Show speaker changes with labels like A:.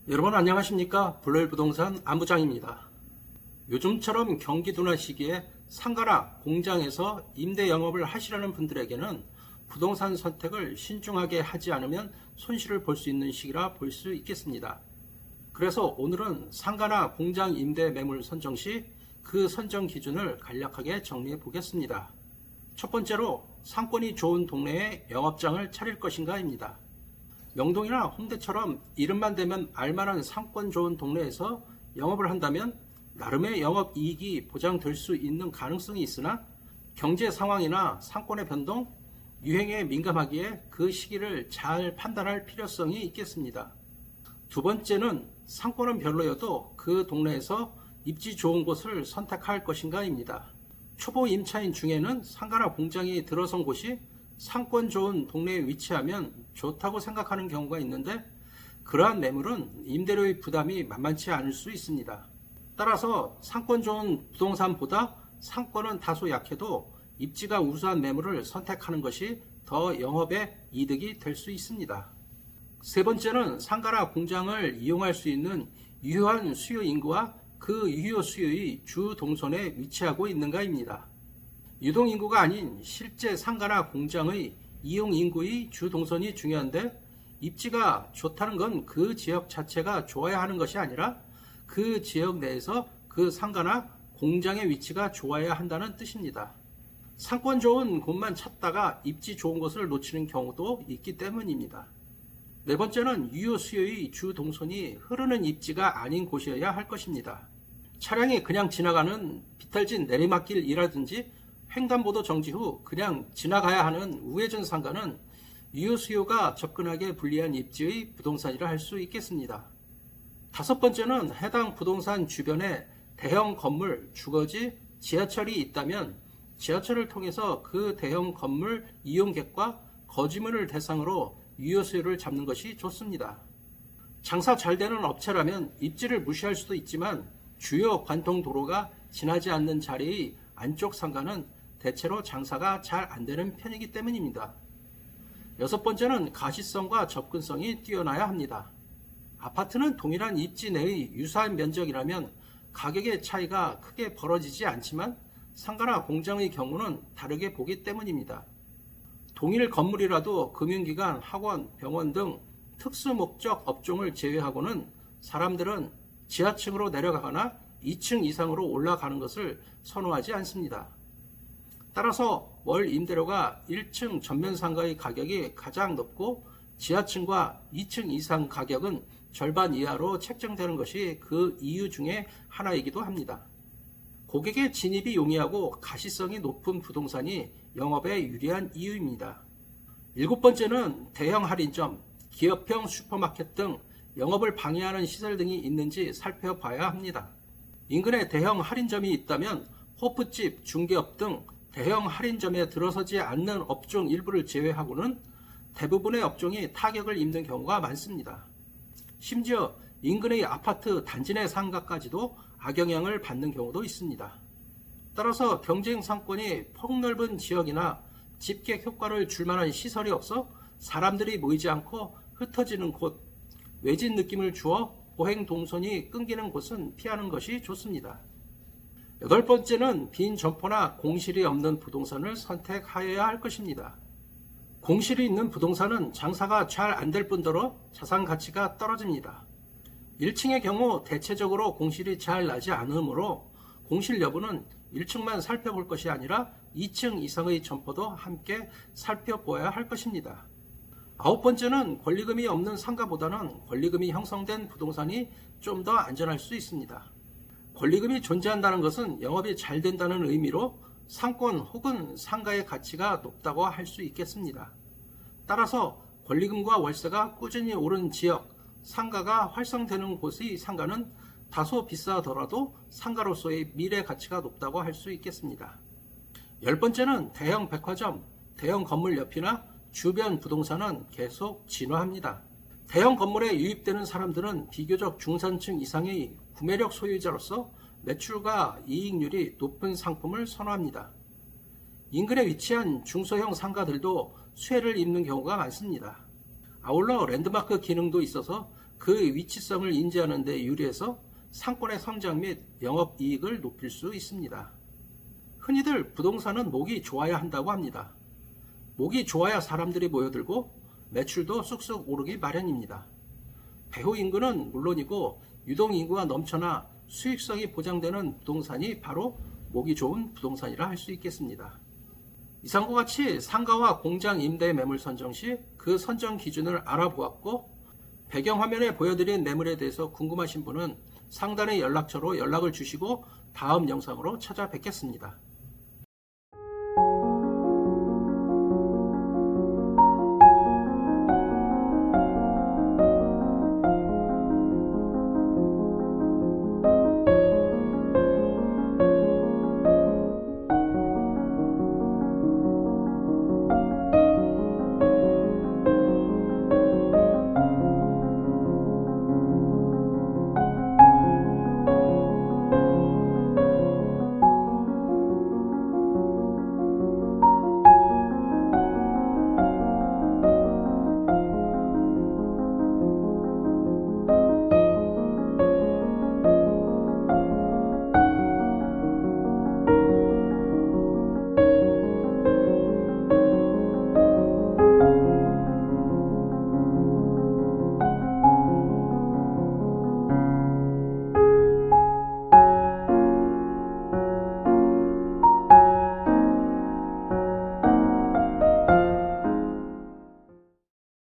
A: 여러분 안녕하십니까? 블루힐부동산 안부장입니다. 요즘처럼 경기 둔화 시기에 상가나 공장에서 임대 영업을 하시려는 분들에게는 부동산 선택을 신중하게 하지 않으면 손실을 볼 수 있는 시기라 볼 수 있겠습니다. 그래서 오늘은 상가나 공장 임대 매물 선정 시 그 선정 기준을 간략하게 정리해 보겠습니다. 첫 번째로 상권이 좋은 동네에 영업장을 차릴 것인가입니다. 명동이나 홍대처럼 이름만 대면 알만한 상권 좋은 동네에서 영업을 한다면 나름의 영업이익이 보장될 수 있는 가능성이 있으나 경제 상황이나 상권의 변동, 유행에 민감하기에 그 시기를 잘 판단할 필요성이 있겠습니다. 두 번째는 상권은 별로여도 그 동네에서 입지 좋은 곳을 선택할 것인가입니다. 초보 임차인 중에는 상가나 공장이 들어선 곳이 상권 좋은 동네에 위치하면 좋다고 생각하는 경우가 있는데 그러한 매물은 임대료의 부담이 만만치 않을 수 있습니다. 따라서 상권 좋은 부동산보다 상권은 다소 약해도 입지가 우수한 매물을 선택하는 것이 더 영업에 이득이 될 수 있습니다. 세 번째는 상가나 공장을 이용할 수 있는 유효한 수요 인구와 그 유효 수요의 주 동선에 위치하고 있는가입니다. 유동 인구가 아닌 실제 상가나 공장의 이용 인구의 주 동선이 중요한데 입지가 좋다는 건 그 지역 자체가 좋아야 하는 것이 아니라 그 지역 내에서 그 상가나 공장의 위치가 좋아야 한다는 뜻입니다. 상권 좋은 곳만 찾다가 입지 좋은 곳을 놓치는 경우도 있기 때문입니다. 네 번째는 유효 수요의 주 동선이 흐르는 입지가 아닌 곳이어야 할 것입니다. 차량이 그냥 지나가는 비탈진 내리막길이라든지 횡단보도 정지 후 그냥 지나가야 하는 우회전 상가는 유효 수요가 접근하기에 불리한 입지의 부동산이라 할 수 있겠습니다. 다섯 번째는 해당 부동산 주변에 대형 건물, 주거지, 지하철이 있다면 지하철을 통해서 그 대형 건물 이용객과 거주민을 대상으로 유효 수요를 잡는 것이 좋습니다. 장사 잘 되는 업체라면 입지를 무시할 수도 있지만 주요 관통 도로가 지나지 않는 자리의 안쪽 상가는 대체로 장사가 잘 안 되는 편이기 때문입니다. 여섯 번째는 가시성과 접근성이 뛰어나야 합니다. 아파트는 동일한 입지 내의 유사한 면적이라면 가격의 차이가 크게 벌어지지 않지만 상가나 공장의 경우는 다르게 보기 때문입니다. 동일 건물이라도 금융기관, 학원, 병원 등 특수 목적 업종을 제외하고는 사람들은 지하층으로 내려가거나 2층 이상으로 올라가는 것을 선호하지 않습니다. 따라서 월 임대료가 1층 전면 상가의 가격이 가장 높고 지하층과 2층 이상 가격은 절반 이하로 책정되는 것이 그 이유 중에 하나이기도 합니다. 고객의 진입이 용이하고 가시성이 높은 부동산이 영업에 유리한 이유입니다. 일곱 번째는 대형 할인점, 기업형 슈퍼마켓 등 영업을 방해하는 시설 등이 있는지 살펴봐야 합니다. 인근에 대형 할인점이 있다면 호프집, 중개업 등 대형 할인점에 들어서지 않는 업종 일부를 제외하고는 대부분의 업종이 타격을 입는 경우가 많습니다. 심지어 인근의 아파트 단지 내 상가까지도 악영향을 받는 경우도 있습니다. 따라서 경쟁 상권이 폭넓은 지역이나 집객 효과를 줄 만한 시설이 없어 사람들이 모이지 않고 흩어지는 곳, 외진 느낌을 주어 보행 동선이 끊기는 곳은 피하는 것이 좋습니다. 여덟 번째는 빈 점포나 공실이 없는 부동산을 선택하여야 할 것입니다. 공실이 있는 부동산은 장사가 잘 안 될 뿐더러 자산 가치가 떨어집니다. 1층의 경우 대체적으로 공실이 잘 나지 않으므로 공실 여부는 1층만 살펴볼 것이 아니라 2층 이상의 점포도 함께 살펴보아야 할 것입니다. 아홉 번째는 권리금이 없는 상가보다는 권리금이 형성된 부동산이 좀 더 안전할 수 있습니다. 권리금이 존재한다는 것은 영업이 잘 된다는 의미로 상권 혹은 상가의 가치가 높다고 할 수 있겠습니다. 따라서 권리금과 월세가 꾸준히 오른 지역, 상가가 활성되는 곳의 상가는 다소 비싸더라도 상가로서의 미래 가치가 높다고 할 수 있겠습니다. 열 번째는 대형 백화점, 대형 건물 옆이나 주변 부동산은 계속 진화합니다. 대형 건물에 유입되는 사람들은 비교적 중산층 이상의 구매력 소유자로서 매출과 이익률이 높은 상품을 선호합니다. 인근에 위치한 중소형 상가들도 수혜를 입는 경우가 많습니다. 아울러 랜드마크 기능도 있어서 그 위치성을 인지하는 데 유리해서 상권의 성장 및 영업이익을 높일 수 있습니다. 흔히들 부동산은 목이 좋아야 한다고 합니다. 목이 좋아야 사람들이 모여들고 매출도 쑥쑥 오르기 마련입니다. 배후 인구는 물론이고 유동인구가 넘쳐나 수익성이 보장되는 부동산이 바로 목이 좋은 부동산이라 할 수 있겠습니다. 이상과 같이 상가와 공장 임대 매물 선정 시 그 선정 기준을 알아보았고 배경화면에 보여드린 매물에 대해서 궁금하신 분은 상단의 연락처로 연락을 주시고 다음 영상으로 찾아뵙겠습니다.